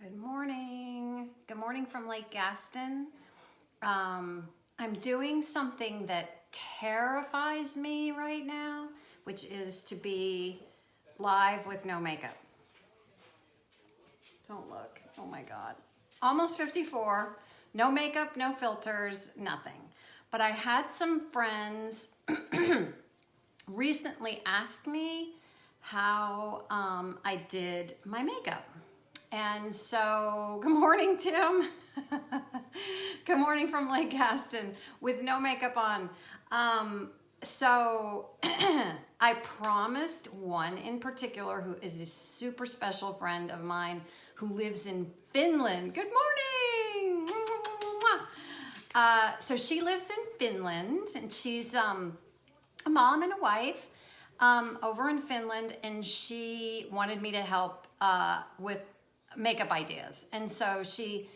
Good morning. Good morning from Lake Gaston. I'm doing something that terrifies me right now, which is to be live with no makeup. Don't look. Oh my God. Almost 54. No makeup, no filters, nothing. But I had some friends recently ask me how I did my makeup. And so, good morning, Tim. Good morning from Lake Gaston with no makeup on. So I promised one in particular who is a super special friend of mine who lives in Finland. Good morning. So she lives in Finland, and she's a mom and a wife over in Finland, and she wanted me to help with makeup ideas. And so she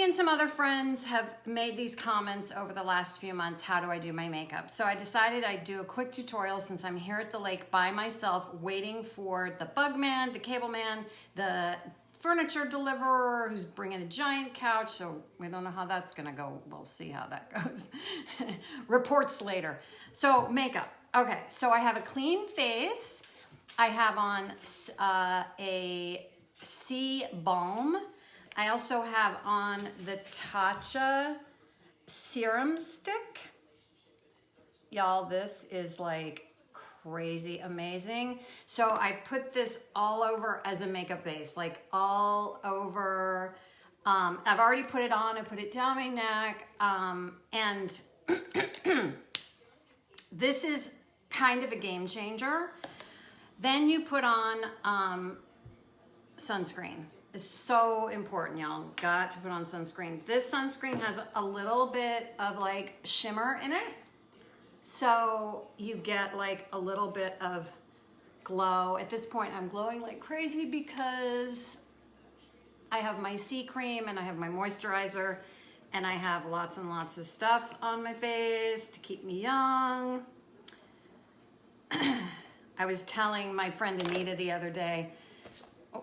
and some other friends have made these comments over the last few months. How do I do my makeup? So I decided I'd do a quick tutorial since I'm here at the lake by myself waiting for the bug man, the cable man, the furniture deliverer who's bringing a giant couch. So we don't know how that's gonna go. We'll see how that goes. Reports later. So makeup. Okay, so I have a clean face. I have on a Sea Balm. I also have on the Tatcha serum stick. Y'all, this is like crazy amazing. So I put this all over as a makeup base, like all over. I've already put it on. I put it down my neck. And this is kind of a game changer. Then you put on sunscreen. It's so important, y'all. Got to put on sunscreen. This sunscreen has a little bit of like shimmer in it. So you get like a little bit of glow. At this point, I'm glowing like crazy because I have my C cream and I have my moisturizer and I have lots and lots of stuff on my face to keep me young. I was telling my friend Anita the other day,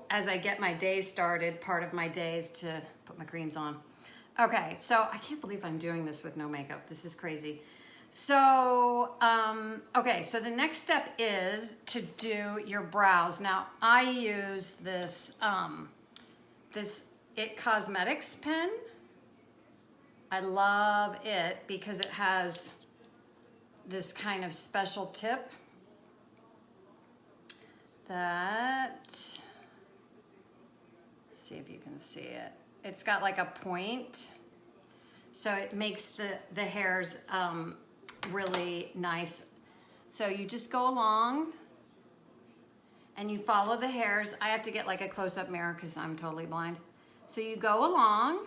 as I get my day started, part of my day is to put my creams on. Okay, so I can't believe I'm doing this with no makeup. This is crazy. So, okay, so the next step is to do your brows. Now, I use this, this IT Cosmetics pen. I love it because it has this kind of special tip that, see if you can see it. It's got like a point, so it makes the hairs really nice. So you just go along and you follow the hairs. I have to get like a close-up mirror because I'm totally blind. So you go along,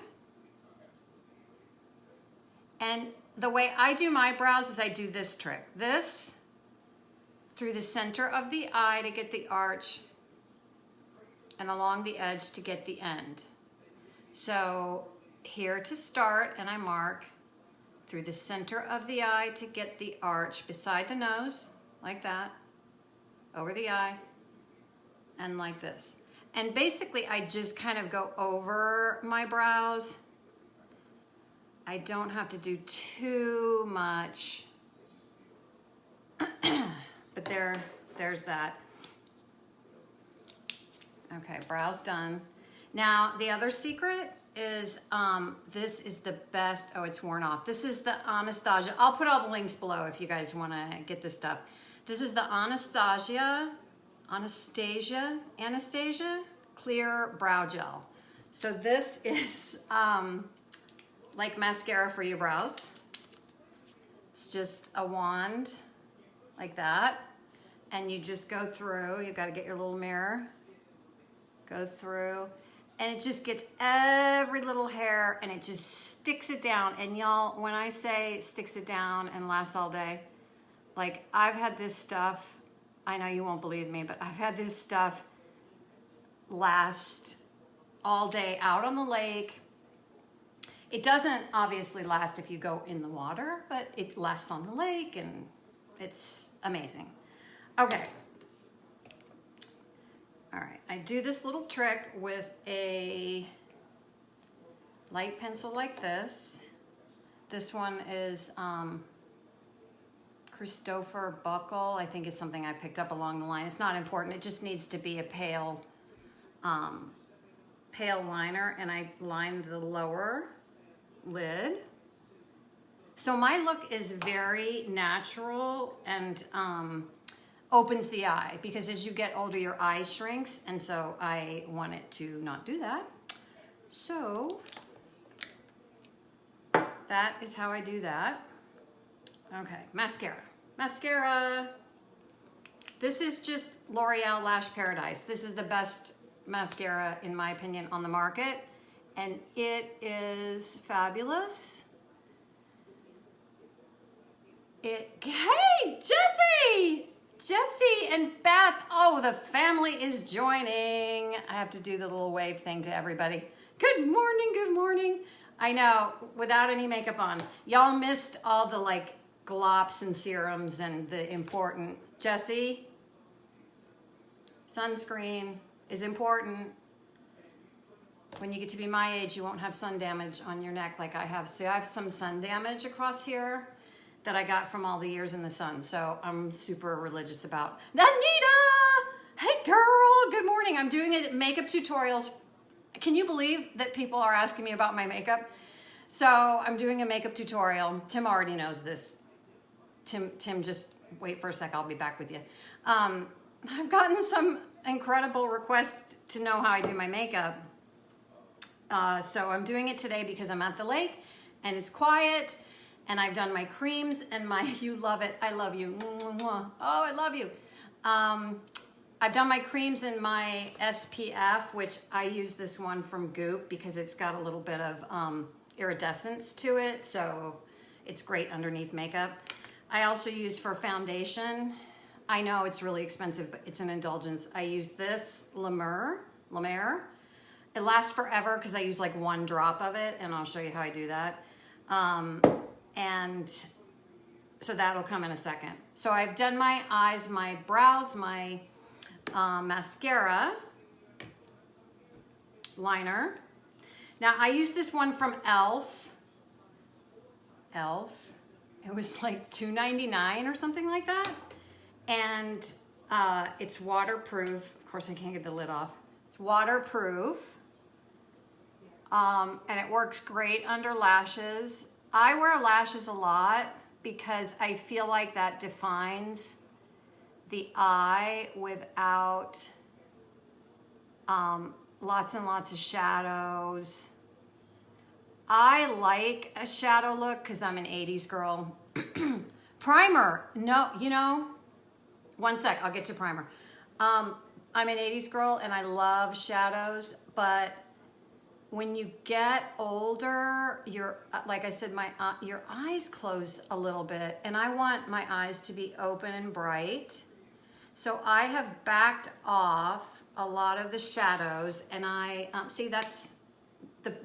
and the way I do my brows is I do this trick. This through the center of the eye to get the arch, and along the edge to get the end. So here to start, and I mark through the center of the eye to get the arch beside the nose, like that, over the eye, and like this. And basically I just kind of go over my brows. I don't have to do too much, but there's that. Okay, brows done. Now, the other secret is, this is the best, oh, it's worn off. This is the Anastasia. I'll put all the links below if you guys wanna get this stuff. This is the Anastasia Clear Brow Gel. So this is like mascara for your brows. It's just a wand like that. And you just go through, you gotta get your little mirror. Go through, and it just gets every little hair and it just sticks it down. And y'all, when I say sticks it down and lasts all day, like I've had this stuff, I know you won't believe me, but I've had this stuff last all day out on the lake. It doesn't obviously last if you go in the water, but it lasts on the lake and it's amazing. Okay. All right, I do this little trick with a light pencil like this. This one is Christopher Buckle, I think is something I picked up along the line. It's not important, it just needs to be a pale liner, and I lined the lower lid. So my look is very natural and opens the eye, because as you get older your eye shrinks, and so I want it to not do that. So that is how I do that. Okay, mascara. Mascara. This is just L'Oreal Lash Paradise. This is the best mascara, in my opinion, on the market, and it is fabulous. Hey, Jesse and Beth. Oh, the family is joining. I have to do the little wave thing to everybody. Good morning, good morning. I know, without any makeup on. Y'all missed all the like glops and serums and the important. Jesse, sunscreen is important. When you get to be my age, you won't have sun damage on your neck like I have. So I have some sun damage across here that I got from all the years in the sun. So I'm super religious about. Anita! Hey girl, good morning. I'm doing makeup tutorials. Can you believe that people are asking me about my makeup? So I'm doing a makeup tutorial. Tim already knows this. Tim, just wait for a sec, I'll be back with you. I've gotten some incredible requests to know how I do my makeup. So I'm doing it today because I'm at the lake and it's quiet, and I've done my creams and my, you love it, I love you. Oh, I love you. I've done my creams and my SPF, which I use this one from Goop because it's got a little bit of iridescence to it, so it's great underneath makeup. I also use for foundation. I know it's really expensive, but it's an indulgence. I use this La Mer. It lasts forever because I use like one drop of it, and I'll show you how I do that. And so that'll come in a second. So I've done my eyes, my brows, my mascara, liner. Now I use this one from e.l.f. It was like $2.99 or something like that. And it's waterproof. Of course I can't get the lid off. It's waterproof. And it works great under lashes. I wear lashes a lot because I feel like that defines the eye without lots and lots of shadows. I like a shadow look because I'm an 80s girl. Primer, no, you know, one sec, I'll get to primer. I'm an 80s girl and I love shadows, but when you get older, like I said, your eyes close a little bit, and I want my eyes to be open and bright. So I have backed off a lot of the shadows, and I see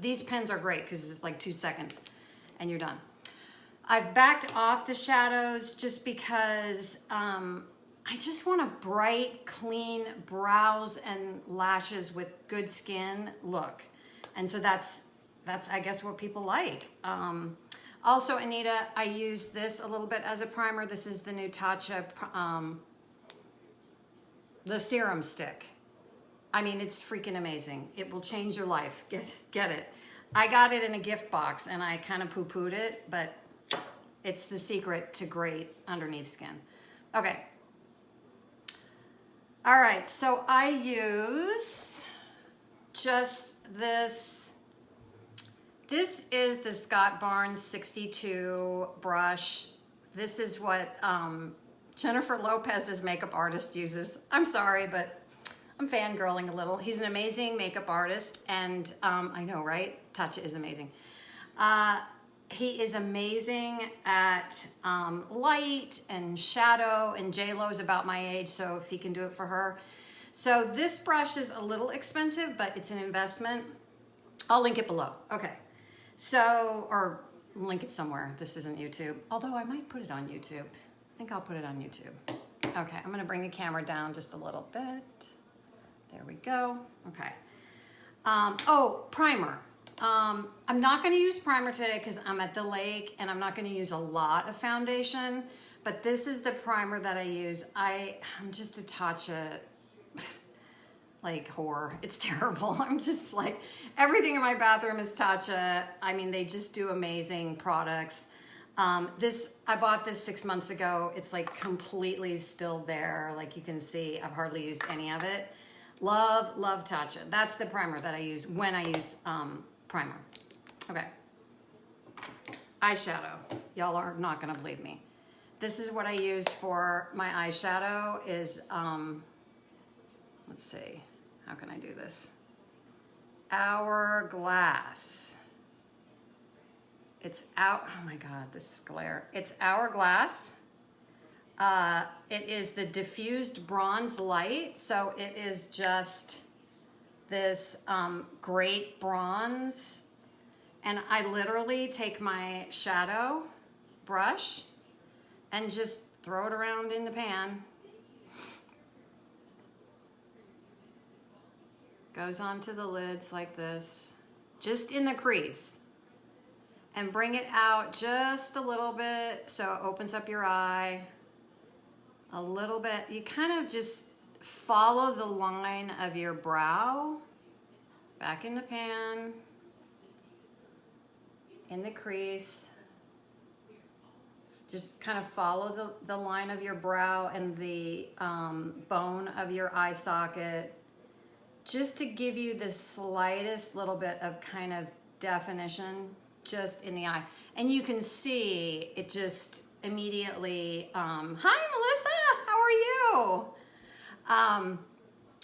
these pens are great because it's like 2 seconds and you're done. I've backed off the shadows just because I just want a bright, clean brows and lashes with good skin look. And so that's I guess what people like. Also, Anita, I use this a little bit as a primer. This is the new Tatcha, the serum stick. I mean, it's freaking amazing. It will change your life. Get it. I got it in a gift box and I kind of poo-pooed it, but it's the secret to great underneath skin. Okay. All right, so I use just this. This is the Scott Barnes 62 brush. This is what Jennifer Lopez's makeup artist uses. I'm sorry, but I'm fangirling a little. He's an amazing makeup artist, and I know, right? Tatcha is amazing. He is amazing at light and shadow, and J-Lo's about my age, so if he can do it for her. So this brush is a little expensive, but it's an investment. I'll link it below. Okay. So, or link it somewhere. This isn't YouTube, although I might put it on YouTube. I think I'll put it on YouTube. Okay, I'm gonna bring the camera down just a little bit. There we go. Okay. Oh, primer. I'm not going to use primer today because I'm at the lake and I'm not going to use a lot of foundation, but this is the primer that I use. I'm just a Tatcha like whore. It's terrible. I'm just like, everything in my bathroom is Tatcha. I mean, they just do amazing products. I bought this 6 months ago. It's like completely still there. Like you can see, I've hardly used any of it. Love Tatcha. That's the primer that I use when I use primer. Okay. Eyeshadow. Y'all are not gonna believe me. This is what I use for my eyeshadow is, let's see, how can I do this? Hourglass. It's oh my God, this is glare. It's Hourglass. It is the diffused bronze light. So it is just this great bronze. And I literally take my shadow brush and just throw it around in the pan. Goes onto the lids like this, just in the crease. And bring it out just a little bit so it opens up your eye. A little bit. You kind of just follow the line of your brow. Back in the pan. In the crease. Just kind of follow the line of your brow and the bone of your eye socket. Just to give you the slightest little bit of kind of definition just in the eye. And you can see it just immediately, hi Melissa, how are you?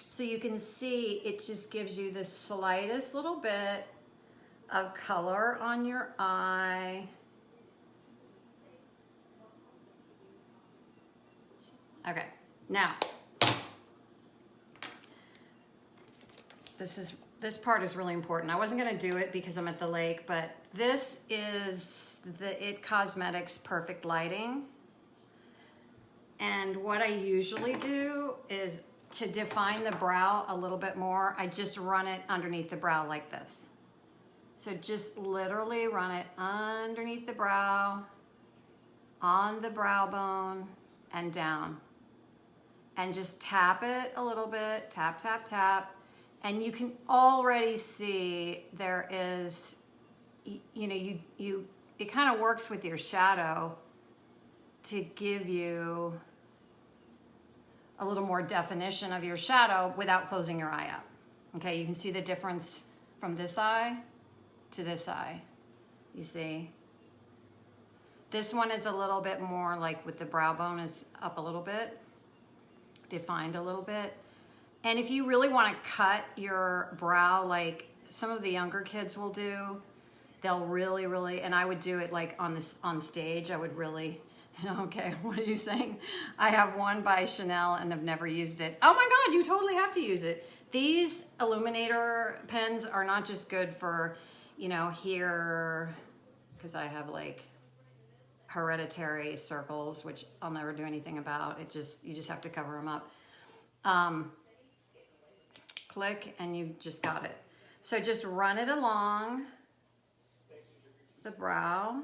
So you can see it just gives you the slightest little bit of color on your eye. Okay, now, this part is really important. I wasn't gonna do it because I'm at the lake, but this is the IT Cosmetics Perfect Lighting. And what I usually do is to define the brow a little bit more, I just run it underneath the brow like this. So just literally run it underneath the brow, on the brow bone, and down. And just tap it a little bit, tap, tap, tap. And you can already see there is, you know, it kind of works with your shadow to give you a little more definition of your shadow without closing your eye up. Okay, you can see the difference from this eye to this eye. You see? This one is a little bit more like with the brow bone is up a little bit, defined a little bit. And if you really want to cut your brow like some of the younger kids will do, they'll really, and I would do it like on stage, I would really, okay, what are you saying? I have one by Chanel and I've never used it. Oh my God, you totally have to use it. These illuminator pens are not just good for, you know, here, because I have like hereditary circles, which I'll never do anything about. You just have to cover them up. Click and you just got it. So just run it along the brow.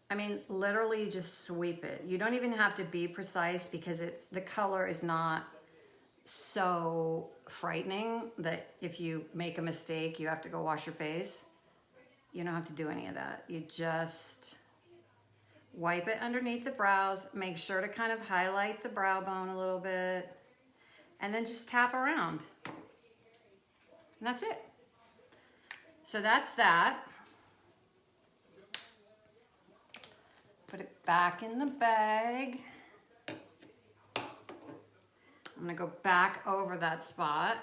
I mean, literally just sweep it. You don't even have to be precise because the color is not so frightening that if you make a mistake, you have to go wash your face. You don't have to do any of that. You just wipe it underneath the brows. Make sure to kind of highlight the brow bone a little bit. And then just tap around. And that's it. So that's that. Put it back in the bag. I'm gonna go back over that spot.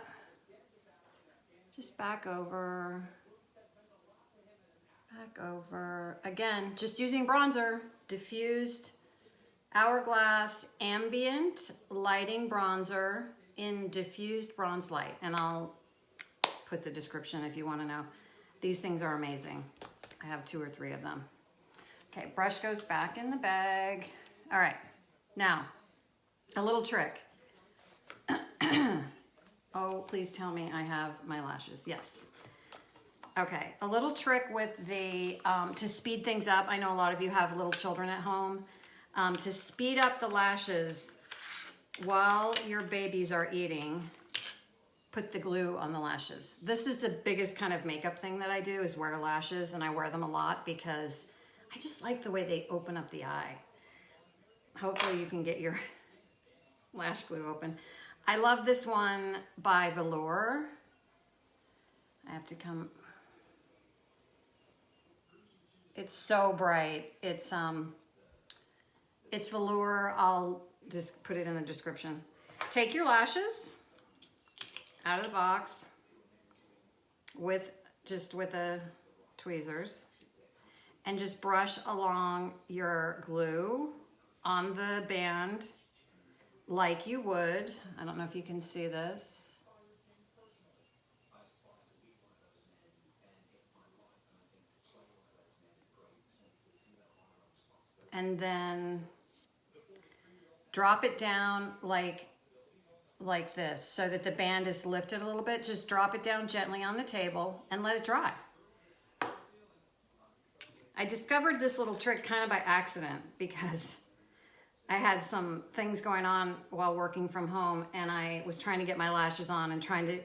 Just back over. Back over. Again, just using bronzer, diffused Hourglass Ambient Lighting Bronzer in diffused bronze light. And I'll put the description if you want to know. These things are amazing. I have 2 or 3 of them. Okay, brush goes back in the bag. All right, now, a little trick. Oh, please tell me I have my lashes. Yes. Okay, a little trick with the, to speed things up. I know a lot of you have little children at home. To speed up the lashes while your babies are eating, put the glue on the lashes. This is the biggest kind of makeup thing that I do, is wear lashes, and I wear them a lot because I just like the way they open up the eye. Hopefully you can get your lash glue open. I love this one by Velour. I have to come. It's so bright. It's Velour. I'll just put it in the description. Take your lashes out of the box with a tweezers and just brush along your glue on the band like you would. I don't know if you can see this. And then drop it down like this so that the band is lifted a little bit. Just drop it down gently on the table and let it dry. I discovered this little trick kind of by accident because I had some things going on while working from home, and I was trying to get my lashes on and trying to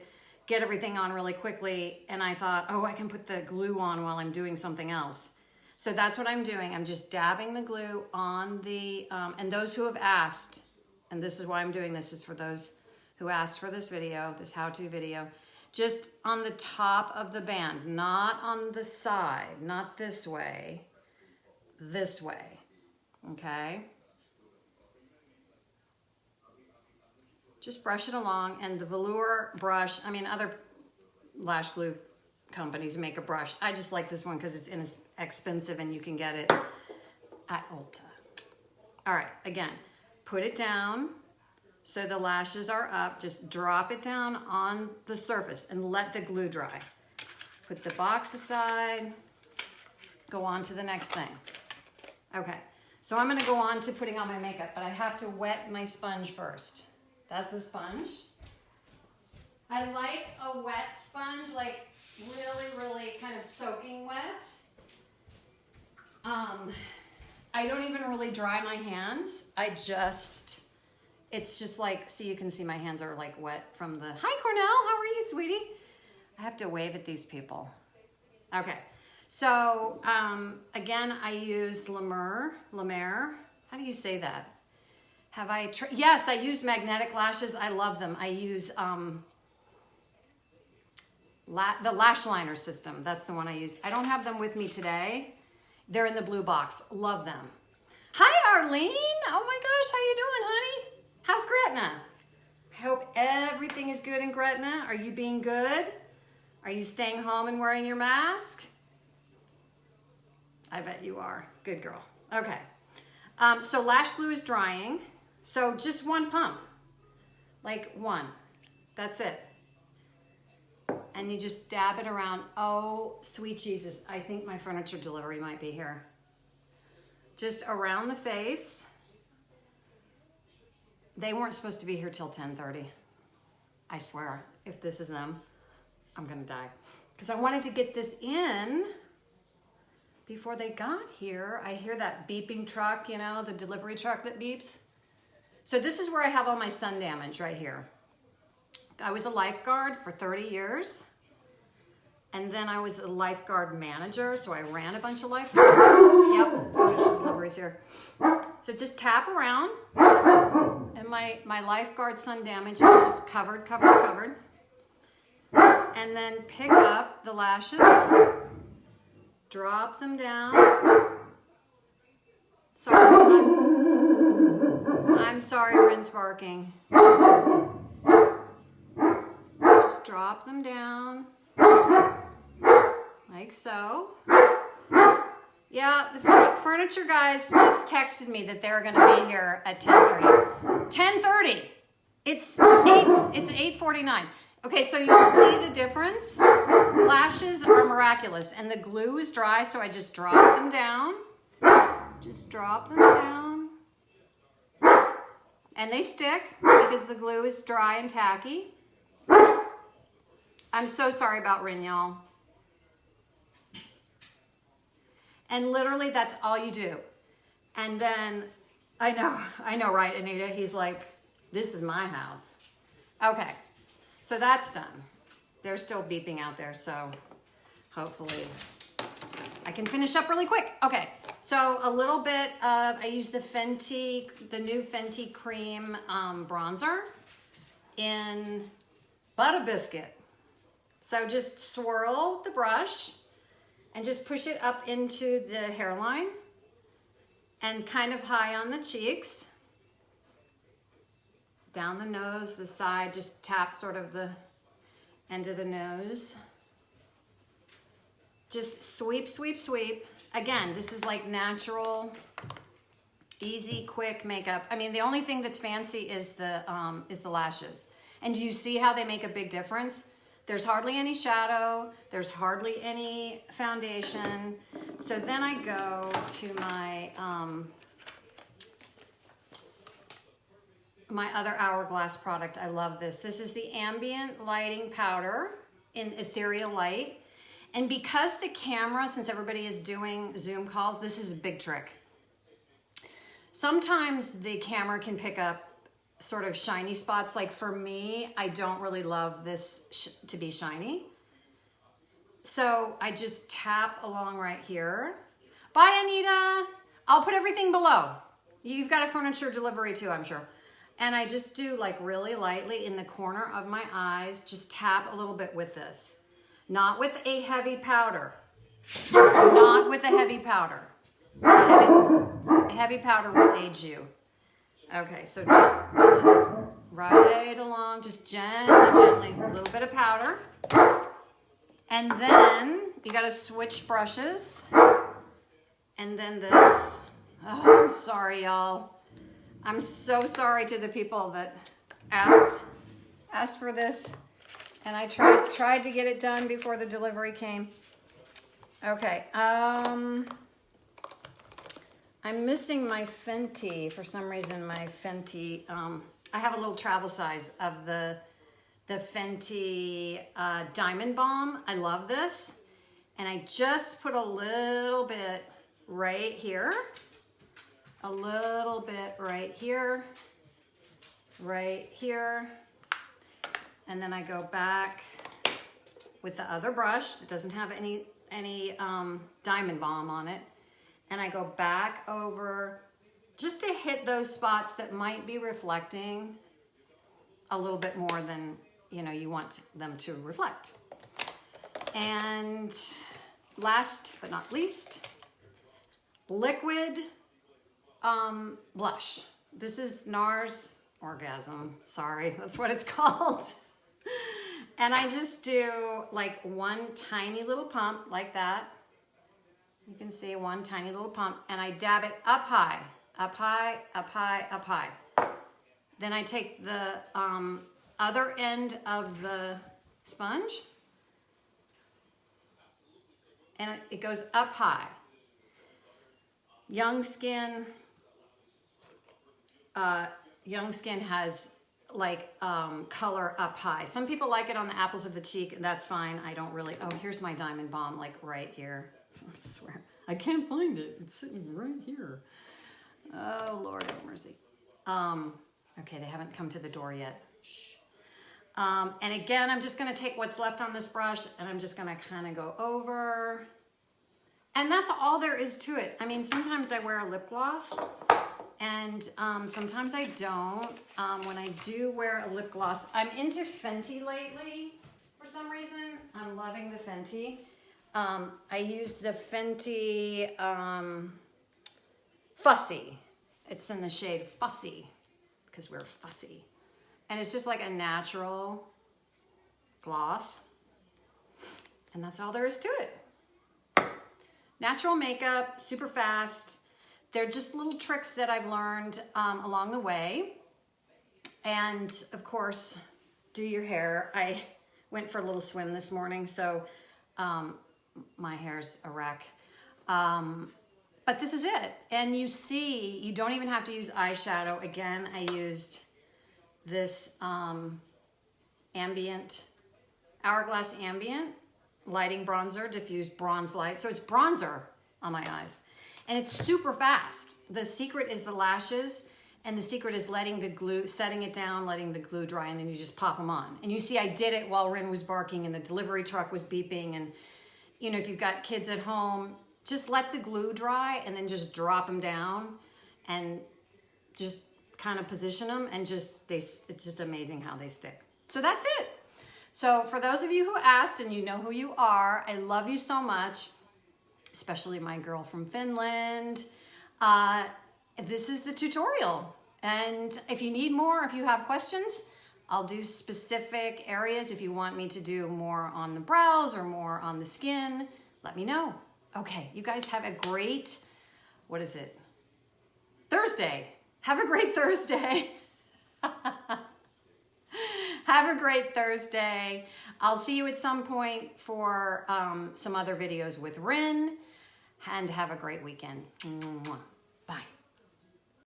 get everything on really quickly. And I thought, oh, I can put the glue on while I'm doing something else. So that's what I'm doing. I'm just dabbing the glue on the, and those who have asked, and this is why I'm doing this, is for those who asked for this video, this how-to video, just on the top of the band, not on the side, not this way, okay? Just brush it along, and the Velour brush, I mean, other lash glue companies make a brush. I just like this one because it's inexpensive and you can get it at Ulta. All right, again, put it down so the lashes are up. Just drop it down on the surface and let the glue dry. Put the box aside, go on to the next thing. Okay, so I'm gonna go on to putting on my makeup, but I have to wet my sponge first. That's the sponge. I like a wet sponge, like really kind of soaking wet. I don't even really dry my hands. It's just like, see, you can see my hands are like wet from the, hi Cornell, how are you, sweetie? I have to wave at these people. Okay, so again, I use La Mer. How do you say that? Yes, I use magnetic lashes. I love them. I use the lash liner system. That's the one I use. I don't have them with me today. They're in the blue box. Love them. Hi, Arlene. Oh my gosh, how you doing, honey? How's Gretna? I hope everything is good in Gretna. Are you being good? Are you staying home and wearing your mask? I bet you are. Good girl. Okay. So lash glue is drying. So just one pump. Like one. That's it. And you just dab it around. Oh, sweet Jesus. I think my furniture delivery might be here. Just around the face. They weren't supposed to be here till 10:30. I swear, if this is them, I'm gonna die. Because I wanted to get this in before they got here. I hear that beeping truck, you know, the delivery truck that beeps. So this is where I have all my sun damage right here. I was a lifeguard for 30 years. And then I was a lifeguard manager, so I ran a bunch of lifeguards. Yep, deliveries here. So just tap around. And my lifeguard sun damage is just covered. And then pick up the lashes. Drop them down. Sorry, I'm sorry, Rin's barking. Just drop them down. Like so. Yeah, the furniture guys just texted me that they're gonna be here at 10:30. 10:30! It's 8:49. Okay, so you see the difference? Lashes are miraculous, and the glue is dry, so I just drop them down. Just drop them down. And they stick because the glue is dry and tacky. I'm so sorry about Rin, y'all. And literally that's all you do. And then, I know, right, Anita? He's like, this is my house. Okay, so that's done. They're still beeping out there, so hopefully I can finish up really quick. Okay, so a little bit of, I use the new Fenty Cream bronzer in Butter Biscuit. So just swirl the brush and just push it up into the hairline and kind of high on the cheeks. Down the nose, the side, just tap sort of the end of the nose. Just sweep, sweep, sweep. Again, this is like natural, easy, quick makeup. I mean, the only thing that's fancy is the lashes. And do you see how they make a big difference? There's hardly any shadow. There's hardly any foundation. So then I go to my my other Hourglass product. I love this. This is the Ambient Lighting Powder in Ethereal Light. And because the camera, since everybody is doing Zoom calls, this is a big trick. Sometimes the camera can pick up sort of shiny spots. Like for me, I don't really love this to be shiny. So I just tap along right here. Bye, Anita. I'll put everything below. You've got a furniture delivery too, I'm sure. And I just do like really lightly in the corner of my eyes, just tap a little bit with this. Not with a heavy powder. Not with a heavy powder. A heavy powder will age you. Okay, so just right along, just gently, a little bit of powder. And then you gotta switch brushes. And then this. Oh, I'm sorry, y'all. I'm so sorry to the people that asked for this. And I tried to get it done before the delivery came. Okay, I'm missing my Fenty. For some reason, my Fenty, I have a little travel size of the Fenty Diamond Balm. I love this. And I just put a little bit right here. A little bit right here. Right here. And then I go back with the other brush that doesn't have any Diamond Balm on it. And I go back over just to hit those spots that might be reflecting a little bit more than you want them to reflect. And last but not least, liquid blush. This is NARS Orgasm. Sorry, that's what it's called. And I just do like one tiny little pump like that. You can see one tiny little pump, and I dab it up high, up high, up high, up high. Then I take the other end of the sponge, and it goes up high. Young skin has like color up high. Some people like it on the apples of the cheek. That's fine. I don't really. Oh, here's my Diamond Balm, like right here. I swear, I can't find it. It's sitting right here. Oh, Lord have mercy. Okay, they haven't come to the door yet. Shh. And again, I'm just going to take what's left on this brush, and I'm just going to kind of go over. And that's all there is to it. I mean, sometimes I wear a lip gloss, and sometimes I don't. When I do wear a lip gloss, I'm into Fenty lately for some reason. I'm loving the Fenty. I use the Fenty Fussy. It's in the shade Fussy because we're fussy. And it's just like a natural gloss. And that's all there is to it. Natural makeup, super fast. They're just little tricks that I've learned along the way. And of course, do your hair. I went for a little swim this morning, so my hair's a wreck. But this is it. And you see, you don't even have to use eyeshadow. Again, I used this Hourglass Ambient Lighting Bronzer, Diffused Bronze Light. So it's bronzer on my eyes. And it's super fast. The secret is the lashes, and the secret is letting the glue, setting it down, letting the glue dry, and then you just pop them on. And you see I did it while Rin was barking and the delivery truck was beeping. And you know, if you've got kids at home, just let the glue dry and then just drop them down and just kind of position them, and it's just amazing how they stick. So that's it. So for those of you who asked, and you know who you are, I love you so much, especially my girl from Finland. This is the tutorial. And if you need more, if you have questions, I'll do specific areas. If you want me to do more on the brows or more on the skin, let me know. Okay, you guys have a great, what is it? Thursday. Have a great Thursday. Have a great Thursday. I'll see you at some point for some other videos with Rin, and have a great weekend. Mwah.